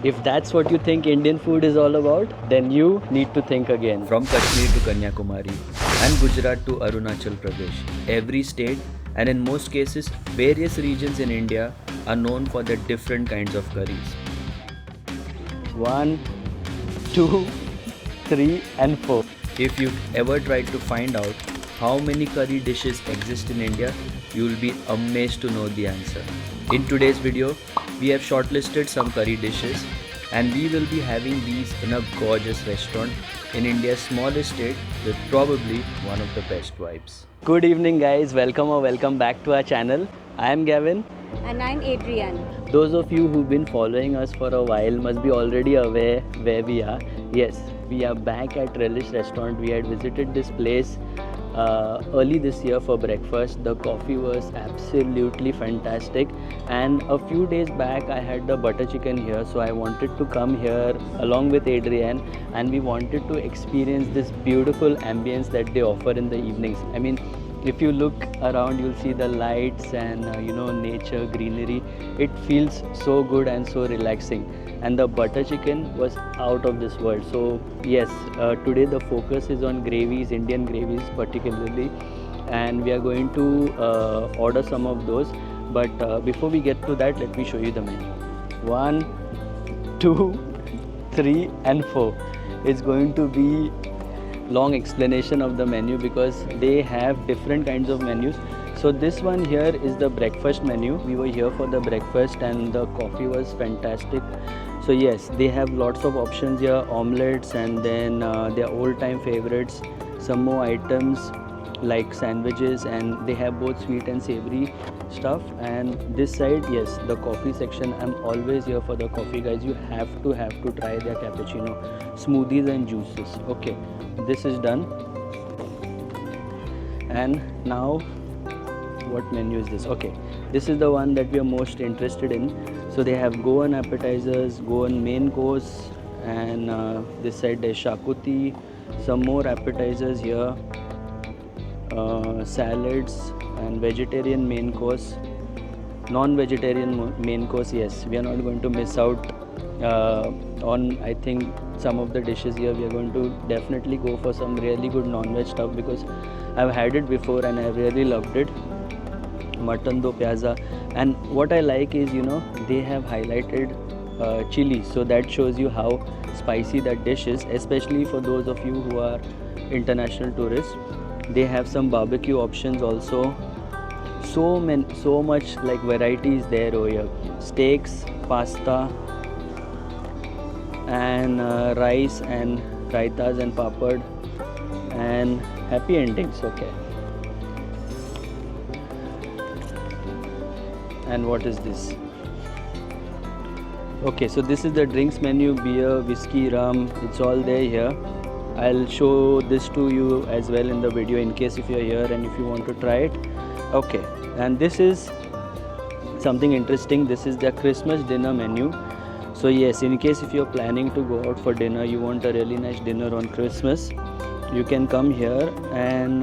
If that's what you think Indian food is all about, then you need to think again. From Kashmir to Kanyakumari and Gujarat to Arunachal Pradesh, every state and in most cases various regions in India are known for their different kinds of curries. 1, 2, 3 and 4. If you've ever tried to find out how many curry dishes exist in India, you will be amazed to know the answer. In today's video, we have shortlisted some curry dishes and we will be having these in a gorgeous restaurant in India's smallest state with probably one of the best vibes. Good evening guys, welcome back to our channel. I am Gavin. And I'm Adrienne. Those of you who've been following us for a while must be already aware where we are. Yes, we are back at Relish Restaurant. We had visited this place early this year for breakfast. The coffee was absolutely fantastic, and a few days back I had the butter chicken here, so I wanted to come here along with Adrienne, and we wanted to experience this beautiful ambience that they offer in the evenings. I mean, if you look around, you'll see the lights and nature, greenery. It feels so good and so relaxing, and the butter chicken was out of this world. So yes, today the focus is on gravies, Indian gravies particularly, and we are going to order some of those. But before we get to that, let me show you the menu. 1, 2, 3 and 4. It's going to be long explanation of the menu because they have different kinds of menus. So this one here is the breakfast menu. We were here for the breakfast and the coffee was fantastic. So yes, they have lots of options here, omelets, and then their old time favorites, some more items like sandwiches, and they have both sweet and savory stuff. And this side, yes, the coffee section. I'm always here for the coffee, guys. You have to try their cappuccino, smoothies and juices. Okay, this is done. And now what menu is this? Okay, this is the one that we are most interested in. So they have Goan appetizers, Goan main course, and this side there's shakuti, some more appetizers here, salads and vegetarian main course, non-vegetarian main course. Yes, we are not going to miss out on, I think, some of the dishes here. We are going to definitely go for some really good non-veg stuff because I've had it before and I really loved it. Mutton do pyaza, and what I like is they have highlighted chili, so that shows you how spicy that dish is, especially for those of you who are international tourists. They have some barbecue options also. So much like varieties there over here. Steaks, pasta, and rice and raitas and papad and happy endings. Okay. And what is this? Okay, so this is the drinks menu: beer, whiskey, rum. It's all there here. I'll show this to you as well in the video in case if you're here and if you want to try it. Okay, and this is something interesting. This is their Christmas dinner menu. So yes, in case if you're planning to go out for dinner, you want a really nice dinner on Christmas, you can come here, and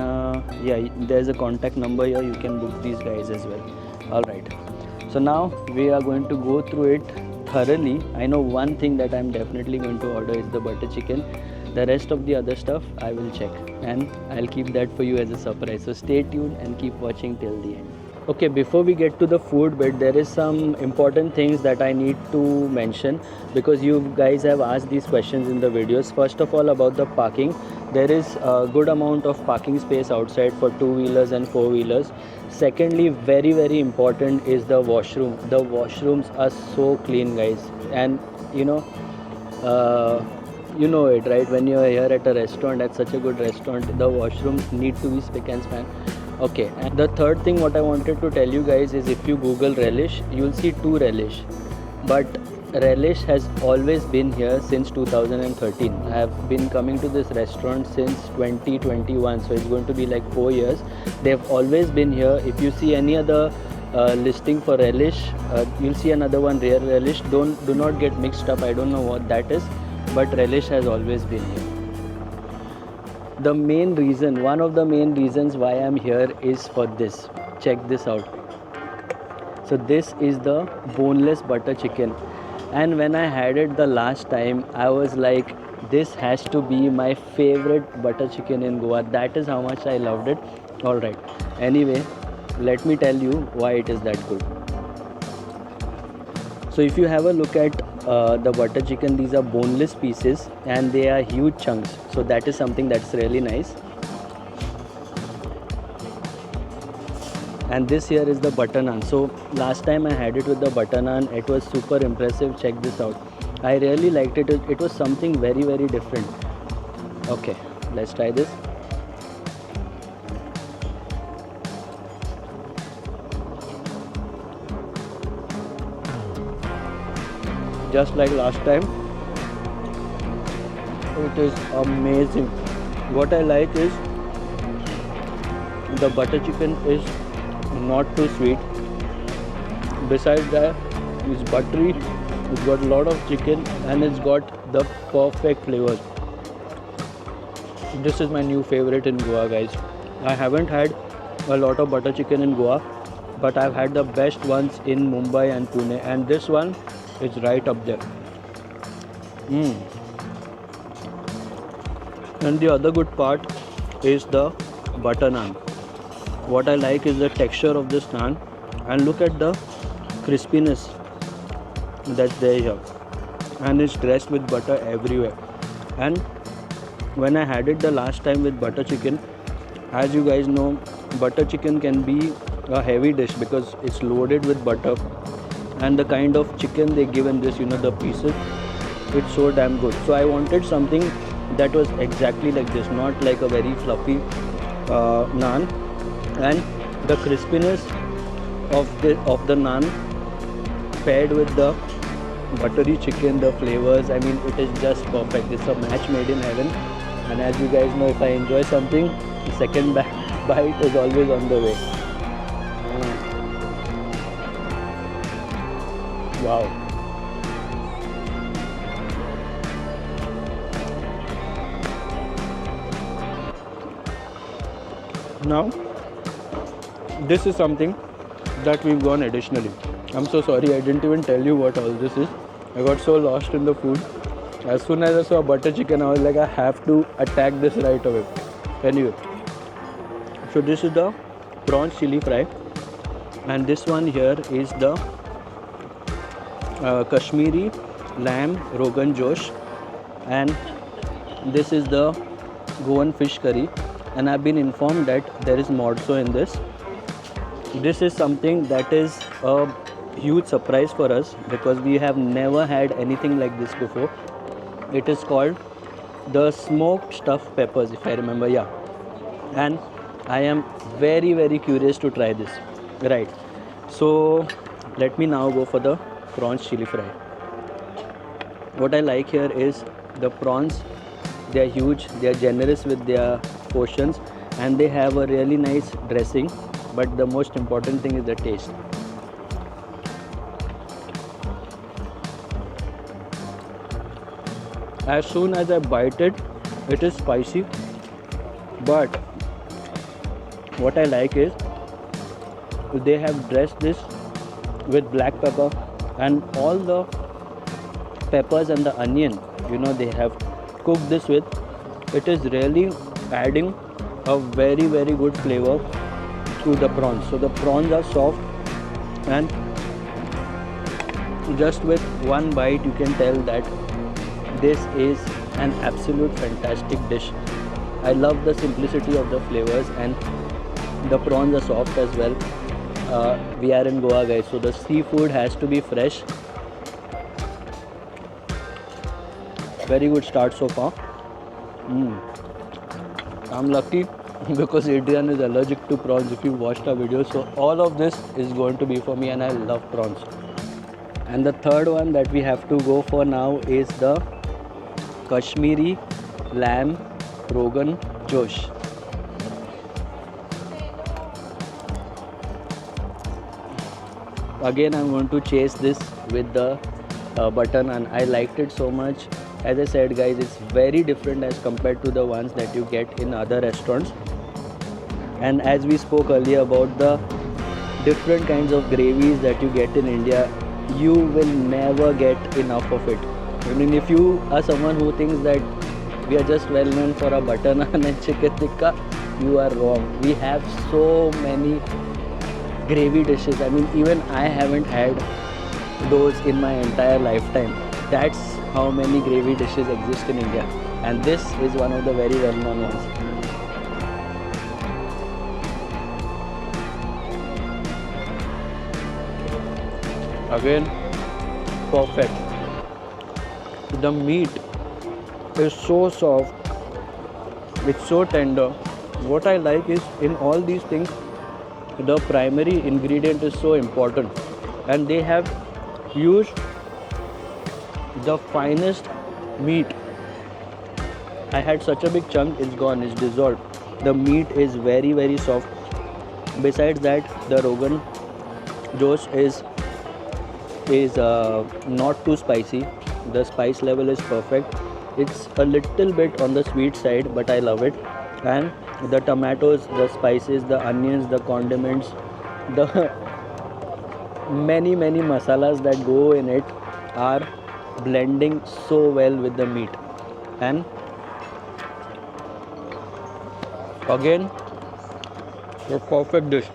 yeah, there's a contact number here. You can book these guys as well. All right, so now we are going to go through it thoroughly. I know one thing that I'm definitely going to order is the butter chicken. The rest of the other stuff I will check, and I'll keep that for you as a surprise. So stay tuned and keep watching till the end. Okay, before we get to the food bit, there is some important things that I need to mention because you guys have asked these questions in the videos. First of all, about the parking. There is a good amount of parking space outside for two-wheelers and four-wheelers. Secondly, very important is the washroom. The washrooms are so clean, guys, and you know it, right? When you're here at a restaurant, at such a good restaurant, the washrooms need to be spick and span. Okay, and the third thing what I wanted to tell you guys is if you Google Relish, you'll see two Relish, but Relish has always been here since 2013. I have been coming to this restaurant since 2021, so it's going to be like 4 years. They've always been here. If you see any other listing for Relish, you'll see another one, Rare Relish. Do not get mixed up. I don't know what that is, but Relish has always been here. The main reason, one of the main reasons why I'm here is for this. Check this out. So this is the boneless butter chicken. And when I had it the last time, I was like, this has to be my favorite butter chicken in Goa. That is how much I loved it. Alright, anyway, let me tell you why it is that good. So if you have a look at the butter chicken, these are boneless pieces and they are huge chunks. So that is something that's really nice. And this here is the butter naan. So last time I had it with the butter naan, it was super impressive. Check this out. I really liked it. It was something very, very different. Okay, let's try this. Just like last time, it is amazing. What I like is the butter chicken is not too sweet. Besides that, it's buttery, it's got a lot of chicken and it's got the perfect flavors. This is my new favorite in Goa, guys. I haven't had a lot of butter chicken in Goa, but I've had the best ones in Mumbai and Pune, and this one is right up there. And the other good part is the butter naan. What I like is the texture of this naan, and look at the crispiness that's there here, and it's dressed with butter everywhere. And when I had it the last time with butter chicken, as you guys know, butter chicken can be a heavy dish because it's loaded with butter, and the kind of chicken they give in this, the pieces, it's so damn good. So I wanted something that was exactly like this, not like a very fluffy naan, and the crispiness of the naan paired with the buttery chicken, the flavors, I mean, it is just perfect. It's a match made in heaven. And as you guys know, if I enjoy something, the second bite is always on the way. Wow. Now, this is something that we've gone additionally. I'm so sorry, I didn't even tell you what all this is. I got so lost in the food. As soon as I saw butter chicken, I was like, I have to attack this right away. Anyway, so this is the prawns chili fry, and this one here is the Kashmiri lamb Rogan Josh, and this is the Goan fish curry. And I've been informed that there is morso in this. This is something that is a huge surprise for us because we have never had anything like this before. It is called the smoked stuffed peppers, if I remember, yeah. And I am very, very curious to try this. Right. So let me now go for the prawns chili fry. What I like here is the prawns. They are huge, they are generous with their portions, and they have a really nice dressing. But the most important thing is the taste. As soon as I bite it, it is spicy. But what I like is they have dressed this with black pepper and all the peppers and the onion, they have cooked this with. It is really adding a very, very good flavor to the prawns. So the prawns are soft, and just with one bite you can tell that this is an absolute fantastic dish. I love the simplicity of the flavors, and the prawns are soft as well. We are in Goa, guys, so the seafood has to be fresh. Very good start so far. I'm lucky because Adrian is allergic to prawns, if you watched our video. So all of this is going to be for me, and I love prawns. And the third one that we have to go for now is the Kashmiri lamb Rogan Josh. Again, I'm going to chase this with the butter naan. I liked it so much. As I said, guys, it's very different as compared to the ones that you get in other restaurants. And as we spoke earlier about the different kinds of gravies that you get in India, you will never get enough of it. I mean, if you are someone who thinks that we are just well known for a butter naan and chicken tikka, you are wrong. We have so many gravy dishes. I mean, even I haven't had those in my entire lifetime. That's how many gravy dishes exist in India, and this is one of the very well known ones. Again, perfect. The meat is so soft, it's so tender. What I like is in all these things, the primary ingredient is so important, and they have used the finest meat. I had such a big chunk, it's gone, it's dissolved. The meat is very, very soft. Besides that, the Rogan Josh is not too spicy. The spice level is perfect. It's a little bit on the sweet side, but I love it. And the tomatoes, the spices, the onions, the condiments, the many masalas that go in it are blending so well with the meat. And again, a perfect dish.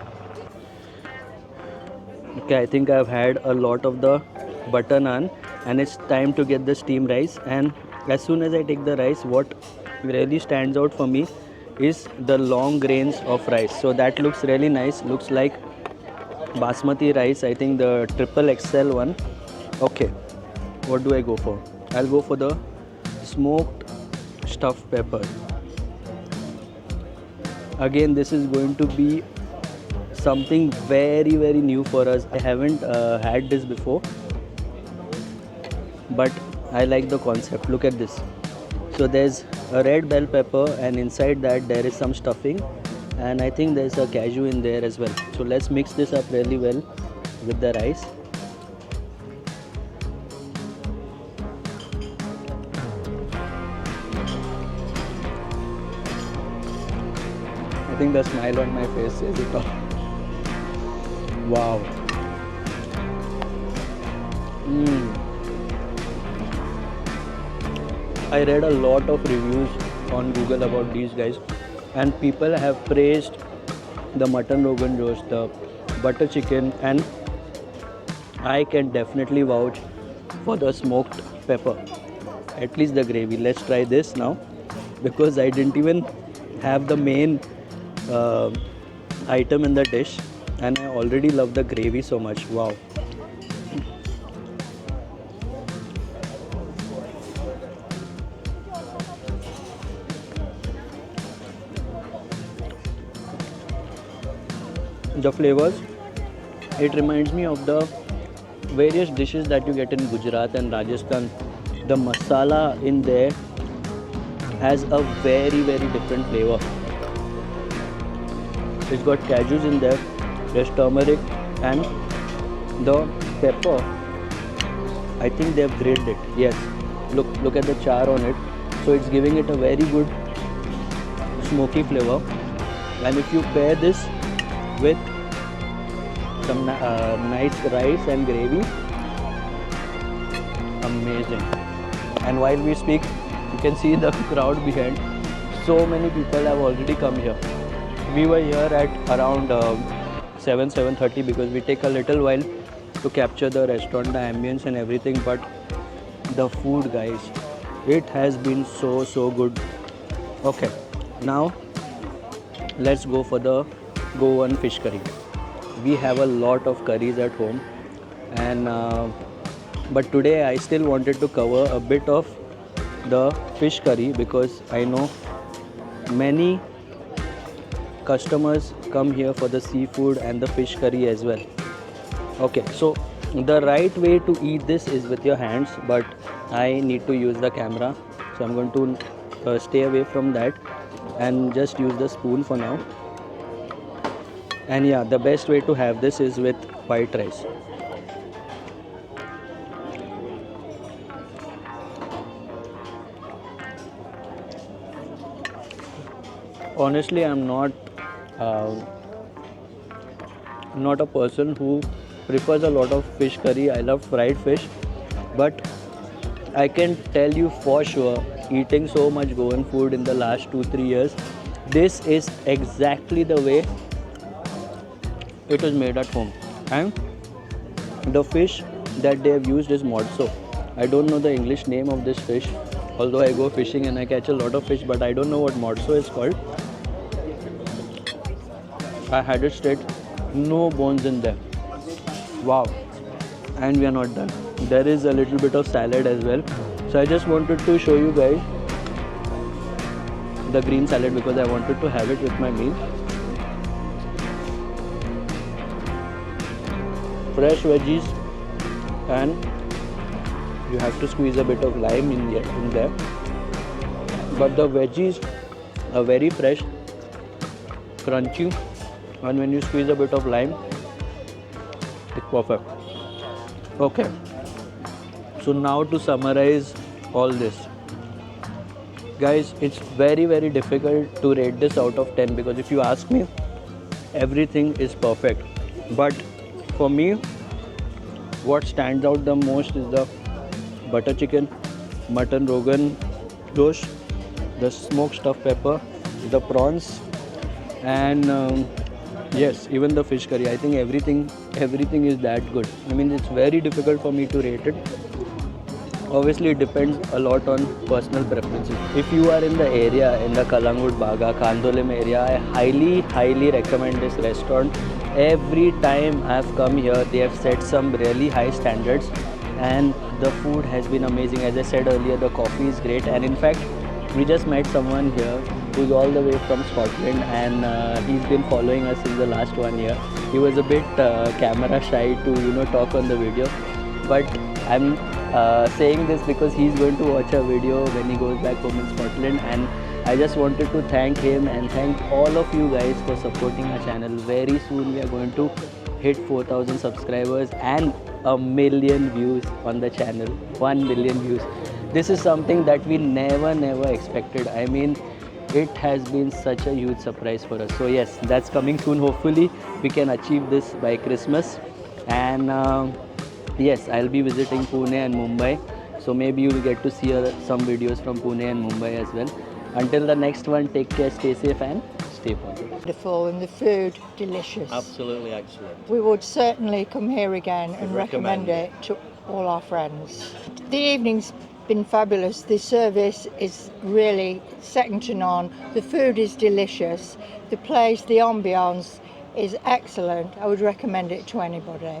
Okay, I think I've had a lot of the butter naan, and it's time to get the steamed rice. And as soon as I take the rice, what really stands out for me is the long grains of rice. So that looks really nice. Looks like basmati rice. I think the triple XL one. Okay, what do I go for? I'll go for the smoked stuffed pepper. Again, this is going to be something very new for us. I haven't had this before, but I like the concept. Look at this. So there's a red bell pepper, and inside that there is some stuffing, and I think there's a cashew in there as well. So let's mix this up really well with the rice. I think the smile on my face says it all. Wow. I read a lot of reviews on Google about these guys, and people have praised the mutton Rogan Josh, the butter chicken, and I can definitely vouch for the smoked pepper. At least the gravy. Let's try this now, because I didn't even have the main item in the dish, and I already love the gravy so much. Wow. The flavors, it reminds me of the various dishes that you get in Gujarat and Rajasthan. The masala in there has a very different flavor. It's got cashews in there, there's turmeric, and the pepper, I think they've grilled it. Yes, look at the char on it. So it's giving it a very good smoky flavor. And if you pair this with some nice rice and gravy, amazing. And while we speak, you can see the crowd behind. So many people have already come here. We were here at around 7:30 because we take a little while to capture the restaurant, the ambience and everything, but the food, guys, it has been so good. Okay, now let's go for the Goan fish curry. We have a lot of curries at home, and but today I still wanted to cover a bit of the fish curry because I know many customers come here for the seafood and the fish curry as well. Okay, so the right way to eat this is with your hands, but I need to use the camera, so I'm going to stay away from that and just use the spoon for now. And yeah, the best way to have this is with white rice. Honestly, I'm not a person who prefers a lot of fish curry. I love fried fish, but I can tell you for sure, eating so much Goan food in the last 2-3 years, this is exactly the way it is made at home. And the fish that they have used is morso. I don't know the English name of this fish, although I go fishing and I catch a lot of fish, but I don't know what morso is called. I had it straight, no bones in there. Wow. And we are not done. There is a little bit of salad as well. So I just wanted to show you guys the green salad because I wanted to have it with my meal. Fresh veggies, and you have to squeeze a bit of lime in there. But the veggies are very fresh, crunchy, and when you squeeze a bit of lime, it's perfect. Okay, so now to summarize all this, guys, it's very difficult to rate this out of 10 because if you ask me, everything is perfect. But for me, what stands out the most is the butter chicken, mutton rogan josh, the smoked stuffed pepper, the prawns, and yes, even the fish curry. I think everything is that good. I mean, it's very difficult for me to rate it. Obviously, it depends a lot on personal preferences. If you are in the area, in the Kalangut Baga, Kandolem area, I highly recommend this restaurant. Every time I've come here, they have set some really high standards, and the food has been amazing. As I said earlier, the coffee is great, and in fact, we just met someone here who's all the way from Scotland, and he's been following us in the last 1 year. He was a bit camera shy to talk on the video, but I'm saying this because he's going to watch a video when he goes back home in Scotland, and I just wanted to thank him and thank all of you guys for supporting our channel. Very soon we are going to hit 4,000 subscribers and 1 million views on the channel. 1 million views. This is something that we never expected. I mean, it has been such a huge surprise for us. So yes, that's coming soon. Hopefully we can achieve this by Christmas. And yes, I'll be visiting Pune and Mumbai, so maybe you'll get to see some videos from Pune and Mumbai as well. Until the next one, take care, stay safe and stay positive. Wonderful, and the food delicious. Absolutely excellent. We would certainly come here again and We'd recommend recommend it to all our friends. The evening's been fabulous. The service is really second to none. The food is delicious. The place, the ambience is excellent. I would recommend it to anybody.